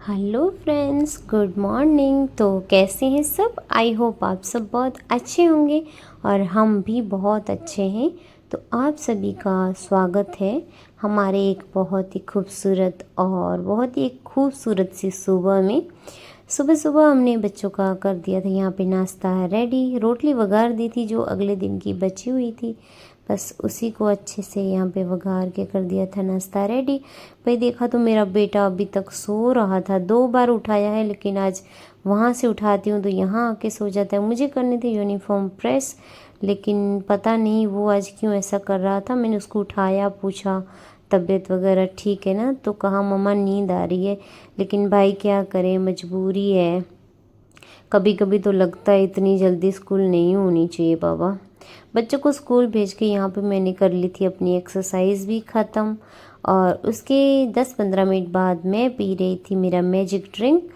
Hello friends, good morning. तो कैसे हैं सब? आई होप आप सब बहुत अच्छे होंगे और हम भी बहुत अच्छे हैं। तो आप सभी का स्वागत है हमारे एक बहुत ही खूबसूरत और बहुत ही एक खूबसूरत सी सुबह में। सुबह सुबह हमने बच्चों का कर दिया था यहाँ पे नाश्ता रेडी। रोटली वघार दी थी जो अगले दिन की बची हुई थी, बस उसी को अच्छे से यहाँ पे वघार के कर दिया था नाश्ता रेडी। भाई देखा तो मेरा बेटा अभी तक सो रहा था, 2 बार उठाया है, लेकिन आज वहाँ से उठाती हूँ तो यहाँ आके सो जाता है। मुझे करने थे यूनिफॉर्म प्रेस, लेकिन पता नहीं वो आज क्यों ऐसा कर रहा था। मैंने उसको उठाया, पूछा तबीयत वगैरह ठीक है ना, तो कहा मम्मा नींद आ रही है। लेकिन भाई क्या करें, मजबूरी है। कभी कभी तो लगता है इतनी जल्दी स्कूल नहीं होनी चाहिए बाबा। बच्चों को स्कूल भेज के यहाँ पे मैंने कर ली थी अपनी एक्सरसाइज भी ख़त्म, और उसके 10-15 मिनट बाद मैं पी रही थी मेरा मैजिक ड्रिंक,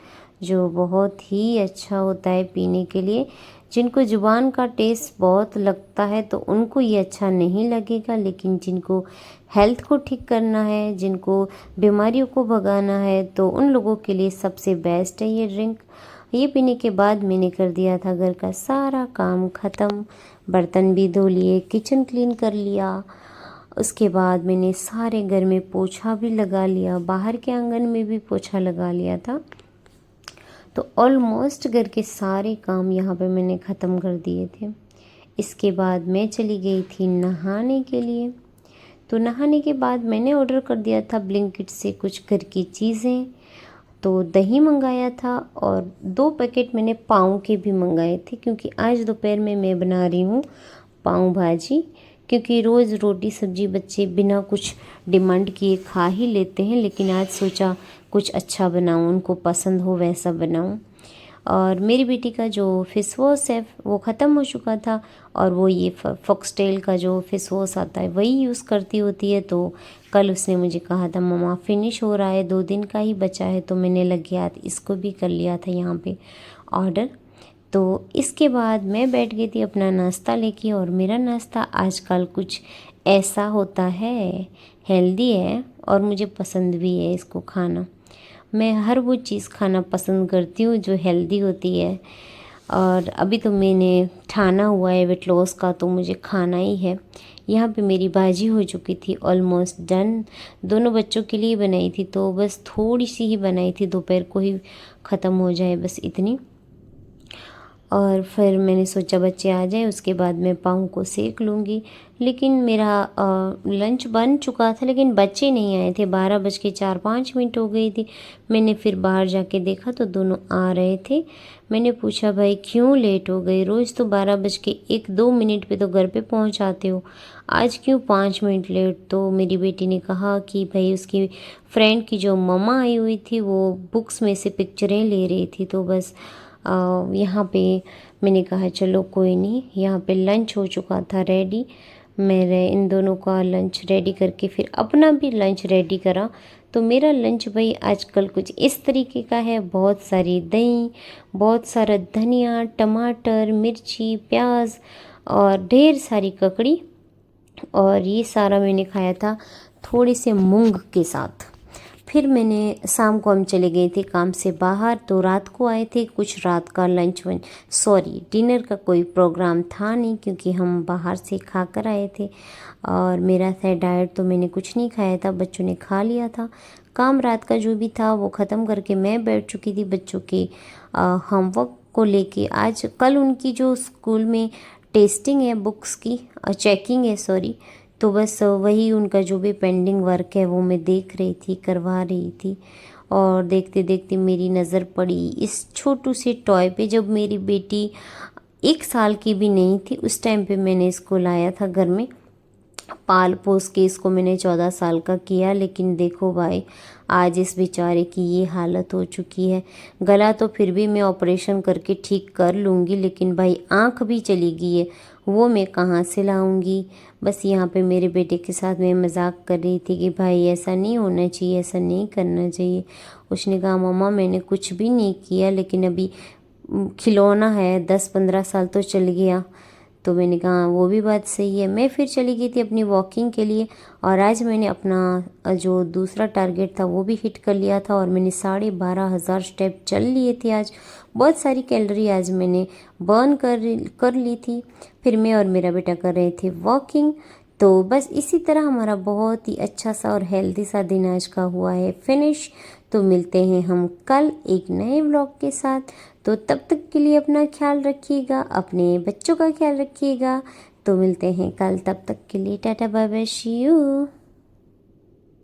जो बहुत ही अच्छा होता है पीने के लिए। जिनको ज़ुबान का टेस्ट बहुत लगता है तो उनको ये अच्छा नहीं लगेगा, लेकिन जिनको हेल्थ को ठीक करना है, जिनको बीमारियों को भगाना है, तो उन लोगों के लिए सबसे बेस्ट है ये ड्रिंक। ये पीने के बाद मैंने कर दिया था घर का सारा काम ख़त्म, बर्तन भी धो लिए, किचन क्लीन कर लिया। उसके बाद मैंने सारे घर में पोछा भी लगा लिया, बाहर के आंगन में भी पोछा लगा लिया था। तो ऑलमोस्ट घर के सारे काम यहाँ पे मैंने ख़त्म कर दिए थे। इसके बाद मैं चली गई थी नहाने के लिए। तो नहाने के बाद मैंने ऑर्डर कर दिया था ब्लिंकिट से कुछ घर की चीज़ें। तो दही मंगाया था और 2 पैकेट मैंने पाव के भी मंगाए थे, क्योंकि आज दोपहर में मैं बना रही हूँ पाव भाजी। क्योंकि रोज़ रोटी सब्जी बच्चे बिना कुछ डिमांड किए खा ही लेते हैं, लेकिन आज सोचा कुछ अच्छा बनाऊँ, उनको पसंद हो वैसा बनाऊँ। और मेरी बेटी का जो फेस वॉश है वो ख़त्म हो चुका था, और वो ये फॉक्सटेल का जो फेस वॉश आता है वही यूज़ करती होती है। तो कल उसने मुझे कहा था मम्मा फिनिश हो रहा है, 2 दिन का ही बचा है, तो मैंने लग गया इसको भी कर लिया था यहाँ पे ऑर्डर। तो इसके बाद मैं बैठ गई थी अपना नाश्ता लेके, और मेरा नाश्ता आजकल कुछ ऐसा होता है, हेल्दी है और मुझे पसंद भी है इसको खाना। मैं हर वो चीज़ खाना पसंद करती हूँ जो हेल्दी होती है। और अभी तो मैंने ठाना हुआ है वेट लॉस का, तो मुझे खाना ही है। यहाँ पे मेरी भाजी हो चुकी थी ऑलमोस्ट डन। दोनों बच्चों के लिए बनाई थी, तो बस थोड़ी सी ही बनाई थी, दोपहर को ही ख़त्म हो जाए बस इतनी। और फिर मैंने सोचा बच्चे आ जाएं उसके बाद मैं पाँव को सेक लूँगी। लेकिन मेरा लंच बन चुका था, लेकिन बच्चे नहीं आए थे। 12:04-5 हो गई थी। मैंने फिर बाहर जाके देखा तो दोनों आ रहे थे। मैंने पूछा भाई क्यों लेट हो गए? रोज़ तो 12:01-2 पे तो घर पे पहुंच आते हो, आज क्यों 5 मिनट लेट? तो मेरी बेटी ने कहा कि भाई उसकी फ्रेंड की जो मम्मा आई हुई थी वो बुक्स में से पिक्चरें ले रही थी, तो बस यहाँ पे मैंने कहा चलो कोई नहीं। यहाँ पे लंच हो चुका था रेडी। मेरे इन दोनों का लंच रेडी करके फिर अपना भी लंच रेडी करा। तो मेरा लंच भाई आजकल कुछ इस तरीके का है, बहुत सारी दही, बहुत सारा धनिया, टमाटर, मिर्ची, प्याज और ढेर सारी ककड़ी, और ये सारा मैंने खाया था थोड़े से मूंग के साथ। फिर मैंने शाम को हम चले गए थे काम से बाहर, तो रात को आए थे। कुछ रात का डिनर का कोई प्रोग्राम था नहीं, क्योंकि हम बाहर से खा कर आए थे। और मेरा था डाइट, तो मैंने कुछ नहीं खाया था, बच्चों ने खा लिया था। काम रात का जो भी था वो ख़त्म करके मैं बैठ चुकी थी बच्चों के होमवर्क को लेके। आज कल उनकी जो स्कूल में टेस्टिंग है, बुक्स की चेकिंग है तो बस वही उनका जो भी पेंडिंग वर्क है वो मैं देख रही थी, करवा रही थी। और देखते देखते मेरी नज़र पड़ी इस छोटू से टॉय पे। जब मेरी बेटी 1 साल की भी नहीं थी उस टाइम पे मैंने इसको लाया था घर में, पाल पोस के इसको मैंने 14 साल का किया। लेकिन देखो भाई आज इस बेचारे की ये हालत हो चुकी है। गला तो फिर भी मैं ऑपरेशन करके ठीक कर लूँगी, लेकिन भाई आँख भी चली गई है, वो मैं कहाँ से लाऊंगी? बस यहाँ पे मेरे बेटे के साथ मैं मजाक कर रही थी कि भाई ऐसा नहीं होना चाहिए, ऐसा नहीं करना चाहिए। उसने कहा मम्मा मैंने कुछ भी नहीं किया, लेकिन अभी खिलौना है, 10-15 साल तो चल गया, तो मैंने कहा वो भी बात सही है। मैं फिर चली गई थी अपनी वॉकिंग के लिए और आज मैंने अपना जो दूसरा टारगेट था वो भी हिट कर लिया था और मैंने 12,500 स्टेप चल लिए थे आज। बहुत सारी कैलोरी आज मैंने बर्न कर ली थी। फिर मैं और मेरा बेटा कर रहे थे वॉकिंग। तो बस इसी तरह हमारा बहुत ही अच्छा सा और हेल्दी सा दिन आज का हुआ है फिनिश। तो मिलते हैं हम कल एक नए व्लॉग के साथ। तो तब तक के लिए अपना ख्याल रखिएगा, अपने बच्चों का ख्याल रखिएगा। तो मिलते हैं कल, तब तक के लिए tata bye bye, see you.